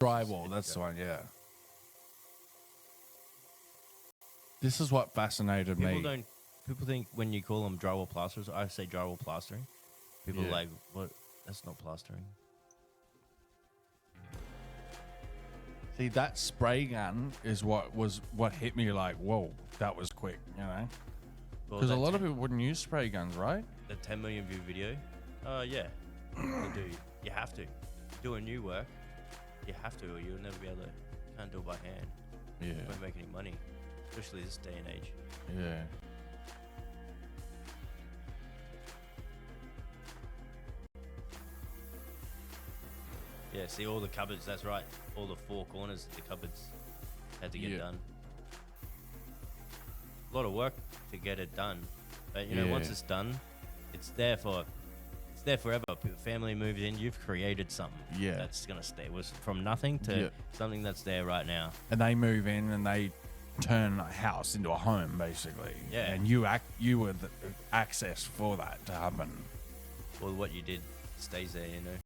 Drywall, that's the one, yeah. This is what fascinated me. People think when you call them drywall plasterers, I say drywall plastering. People are like, what? That's not plastering. See, that spray gun is what hit me like, whoa, that was quick, you know? Well, Because a lot of people wouldn't use spray guns, right? The 10 million view video, yeah, you do. You have to. Do a new work, you have to, or you'll never be able to. Can't do it by hand. Yeah. You won't make any money, especially this day and age. Yeah. Yeah, see all the cupboards, that's right. All the four corners of the cupboards had to get done. A lot of work to get it done. But you know, once it's done, it's there forever. Family moves in, you've created something that's gonna stay. It was from nothing to something that's there right now. And they move in and they turn a house into a home, basically. Yeah. And you were the access for that to happen. Well, what you did stays there, you know.